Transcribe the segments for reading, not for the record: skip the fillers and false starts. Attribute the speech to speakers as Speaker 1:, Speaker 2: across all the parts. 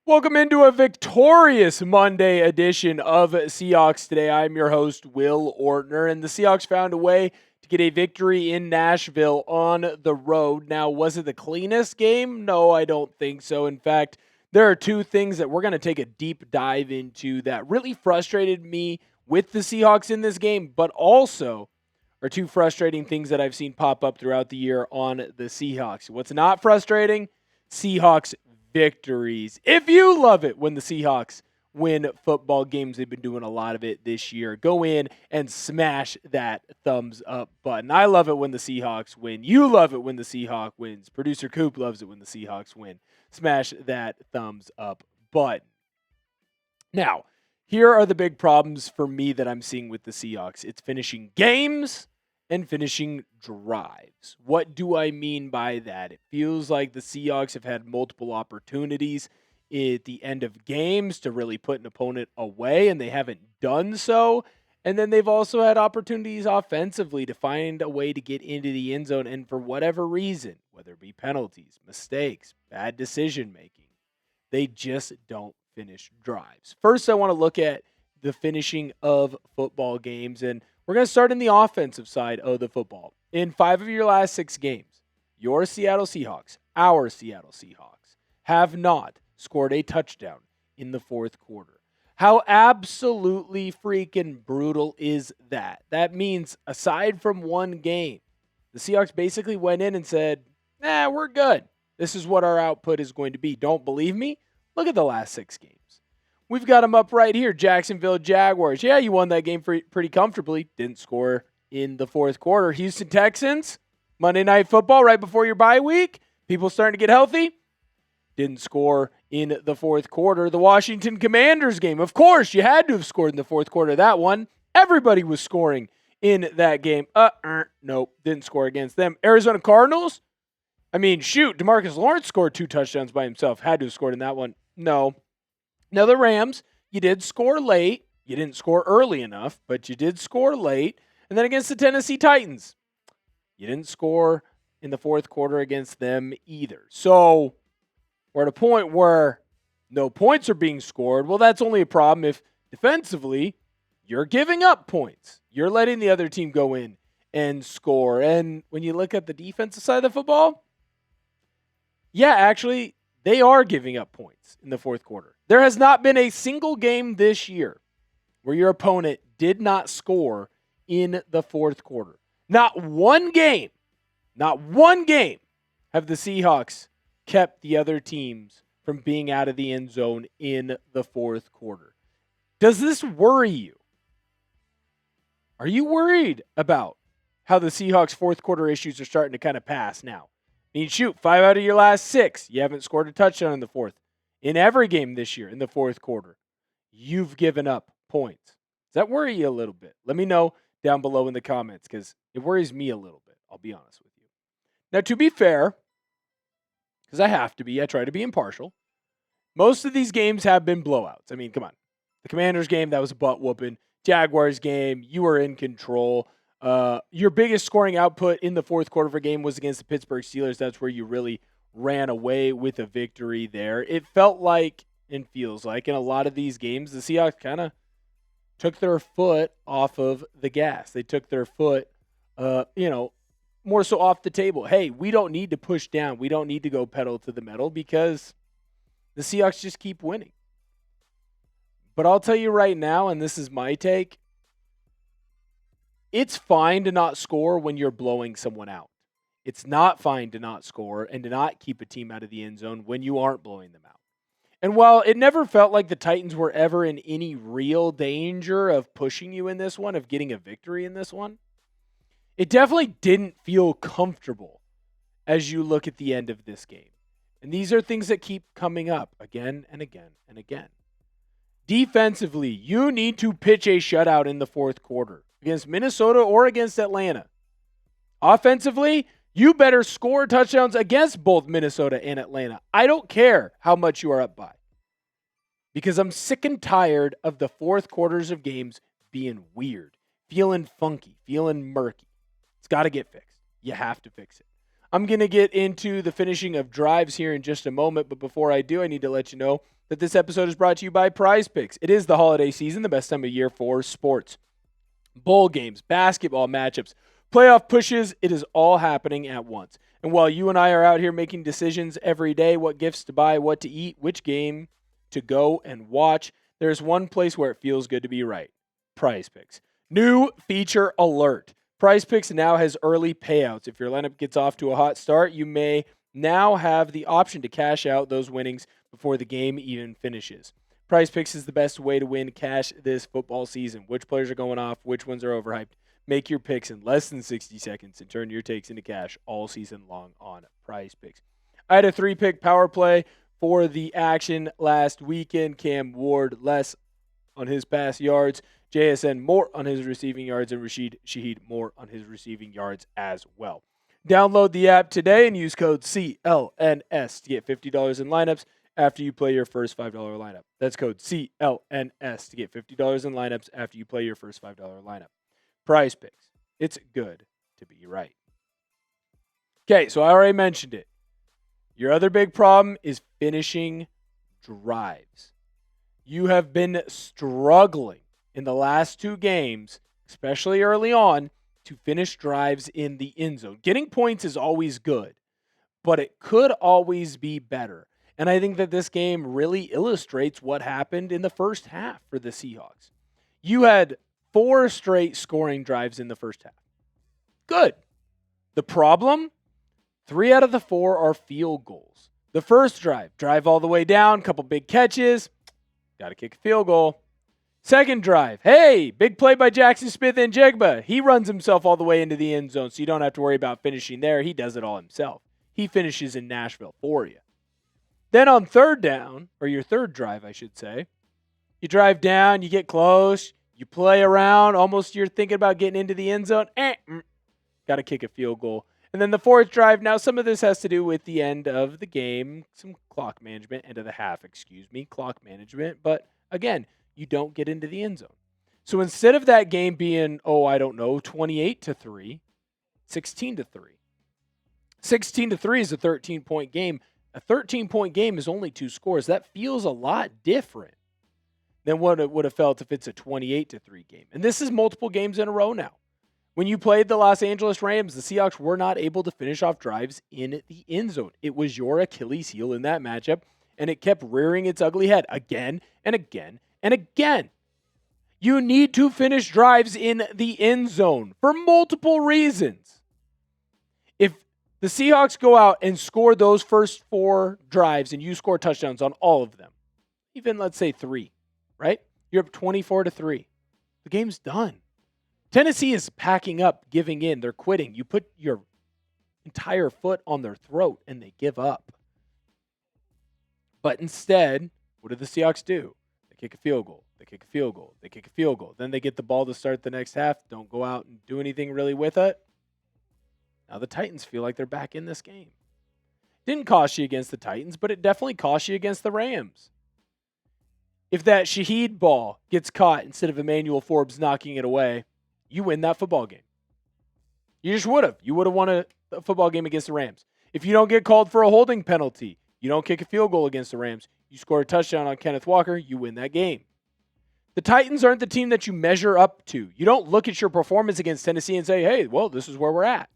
Speaker 1: Welcome into a victorious Monday edition of Seahawks Today. I'm your host, Will Ortner, and the Seahawks found a way to get a victory in Nashville on the road. Now, was it the cleanest game? No, I don't think so. In fact, there are two things that we're going to take a deep dive into that really frustrated me with the Seahawks in this game, but also are two frustrating things that I've seen pop up throughout the year on the Seahawks. What's not frustrating? Seahawks victories. If you love it when the Seahawks win football games, they've been doing a lot of it this year. Go in and smash that thumbs up button. I love it when the Seahawks win. You love it when the Seahawks wins. Producer Coop loves it when the Seahawks win. Smash that thumbs up button. Now, here are the big problems for me that I'm seeing with the Seahawks. It's finishing games and finishing drives. What do I mean by that? It feels like the Seahawks have had multiple opportunities at the end of games to really put an opponent away, and they haven't done so. And then they've also had opportunities offensively to find a way to get into the end zone, and for whatever reason, whether it be penalties, mistakes, bad decision-making, they just don't finish drives. First, I want to look at the finishing of football games, and we're going to start in the offensive side of the football. In 5 of your last 6 games, your Seattle Seahawks, our Seattle Seahawks, have not scored a touchdown in the fourth quarter. How absolutely freaking brutal is that? That means, aside from one game, the Seahawks basically went in and said, we're good. This is what our output is going to be. Don't believe me? Look at the last 6 games. We've got them up right here. Jacksonville Jaguars. Yeah, you won that game pretty comfortably. Didn't score in the fourth quarter. Houston Texans. Monday Night Football right before your bye week. People starting to get healthy. Didn't score in the fourth quarter. The Washington Commanders game. Of course, you had to have scored in the fourth quarter of that one. Everybody was scoring in that game. Nope, didn't score against them. Arizona Cardinals. DeMarcus Lawrence scored 2 touchdowns by himself. Had to have scored in that one. No. Now, the Rams, you did score late. You didn't score early enough, but you did score late. And then against the Tennessee Titans, you didn't score in the fourth quarter against them either. So we're at a point where no points are being scored. Well, that's only a problem if defensively you're giving up points. You're letting the other team go in and score. And when you look at the defensive side of the football, yeah, actually, they are giving up points in the fourth quarter. There has not been a single game this year where your opponent did not score in the fourth quarter. Not one game have the Seahawks kept the other teams from being out of the end zone in the fourth quarter. Does this worry you? Are you worried about how the Seahawks' fourth quarter issues are starting to kind of pass now? 5 out of your last 6, you haven't scored a touchdown in the fourth. In every game this year, in the fourth quarter, you've given up points. Does that worry you a little bit? Let me know down below in the comments, because it worries me a little bit. I'll be honest with you. Now, to be fair, because I have to be, I try to be impartial, most of these games have been blowouts. I mean, come on. The Commanders game, that was a butt-whooping. Jaguars game, you were in control. Your biggest scoring output in the fourth quarter of a game was against the Pittsburgh Steelers. That's where you really ran away with a victory there. It felt like and feels like in a lot of these games, the Seahawks kind of took their foot off of the gas. They took their foot, more so off the table. Hey, we don't need to push down. We don't need to go pedal to the metal because the Seahawks just keep winning. But I'll tell you right now, and this is my take, it's fine to not score when you're blowing someone out. It's not fine to not score and to not keep a team out of the end zone when you aren't blowing them out. And while it never felt like the Titans were ever in any real danger of pushing you in this one, of getting a victory in this one, it definitely didn't feel comfortable as you look at the end of this game. And these are things that keep coming up again and again and again. Defensively, you need to pitch a shutout in the fourth quarter against Minnesota or against Atlanta. Offensively, you better score touchdowns against both Minnesota and Atlanta. I don't care how much you are up by, because I'm sick and tired of the fourth quarters of games being weird, feeling funky, feeling murky. It's got to get fixed. You have to fix it. I'm going to get into the finishing of drives here in just a moment, but before I do, I need to let you know that this episode is brought to you by PrizePicks. It is the holiday season, the best time of year for sports. Bowl games, basketball matchups, playoff pushes, it is all happening at once. And while you and I are out here making decisions every day, what gifts to buy, what to eat, which game to go and watch, there's one place where it feels good to be right. PrizePicks. New feature alert. PrizePicks now has early payouts. If your lineup gets off to a hot start, you may now have the option to cash out those winnings before the game even finishes. PrizePicks is the best way to win cash this football season. Which players are going off, which ones are overhyped. Make your picks in less than 60 seconds and turn your takes into cash all season long on PrizePicks. I had a 3-pick power play for the action last weekend. Cam Ward less on his pass yards, JSN more on his receiving yards, and Rashid Shaheed more on his receiving yards as well. Download the app today and use code CLNS to get $50 in lineups after you play your first $5 lineup. That's code CLNS to get $50 in lineups after you play your first $5 lineup. PrizePicks. It's good to be right. Okay, so I already mentioned it. Your other big problem is finishing drives. You have been struggling in the last 2 games, especially early on, to finish drives in the end zone. Getting points is always good, but it could always be better. And I think that this game really illustrates what happened in the first half for the Seahawks. You had 4 straight scoring drives in the first half. Good. The problem? 3 out of the 4 are field goals. The first drive all the way down, couple big catches, got to kick a field goal. Second drive, hey, big play by Jackson Smith-Njigba. He runs himself all the way into the end zone, so you don't have to worry about finishing there. He does it all himself. He finishes in Nashville for you. Then on third down, or your third drive, I should say, you drive down, you get close, you play around, almost you're thinking about getting into the end zone. Got to kick a field goal. And then the fourth drive, now some of this has to do with the end of the game, some clock management, end of the half, clock management. But again, you don't get into the end zone. So instead of that game being, 28-3, 16-3. 16-3 is a 13-point game. A 13-point game is only 2 scores. That feels a lot different than what it would have felt if it's a 28-3 game. And this is multiple games in a row now. When you played the Los Angeles Rams, the Seahawks were not able to finish off drives in the end zone. It was your Achilles heel in that matchup, and it kept rearing its ugly head again and again and again. You need to finish drives in the end zone for multiple reasons. If the Seahawks go out and score those first 4 drives and you score touchdowns on all of them, even let's say 3, right? You're up 24-3. The game's done. Tennessee is packing up, giving in. They're quitting. You put your entire foot on their throat and they give up. But instead, what do the Seahawks do? They kick a field goal. They kick a field goal. They kick a field goal. Then they get the ball to start the next half. Don't go out and do anything really with it. Now the Titans feel like they're back in this game. Didn't cost you against the Titans, but it definitely cost you against the Rams. If that Shaheed ball gets caught instead of Emmanuel Forbes knocking it away, you win that football game. You just would have. You would have won a football game against the Rams. If you don't get called for a holding penalty, you don't kick a field goal against the Rams, you score a touchdown on Kenneth Walker, you win that game. The Titans aren't the team that you measure up to. You don't look at your performance against Tennessee and say, hey, well, this is where we're at.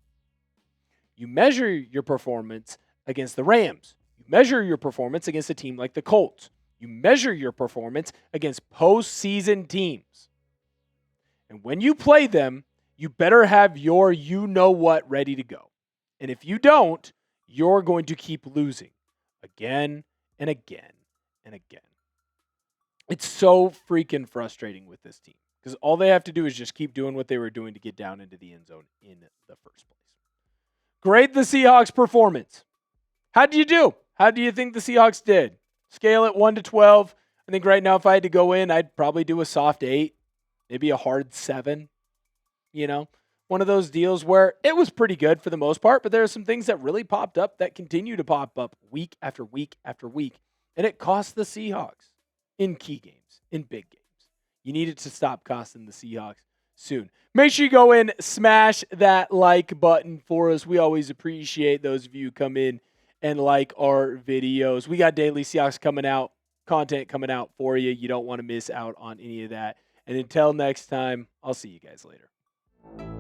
Speaker 1: You measure your performance against the Rams. You measure your performance against a team like the Colts. You measure your performance against postseason teams. And when you play them, you better have your you-know-what ready to go. And if you don't, you're going to keep losing again and again and again. It's so freaking frustrating with this team because all they have to do is just keep doing what they were doing to get down into the end zone in the first place. Grade the Seahawks' performance. How did you do? How do you think the Seahawks did? Scale it 1 to 12. I think right now if I had to go in, I'd probably do a soft 8, maybe a hard 7. You know, one of those deals where it was pretty good for the most part, but there are some things that really popped up that continue to pop up week after week after week. And it cost the Seahawks in key games, in big games. You needed to stop costing the Seahawks soon. Make sure you go in, smash that like button for us. We always appreciate those of you who come in and like our videos. We got daily Seahawks content coming out for you. You don't want to miss out on any of that. And until next time, I'll see you guys later.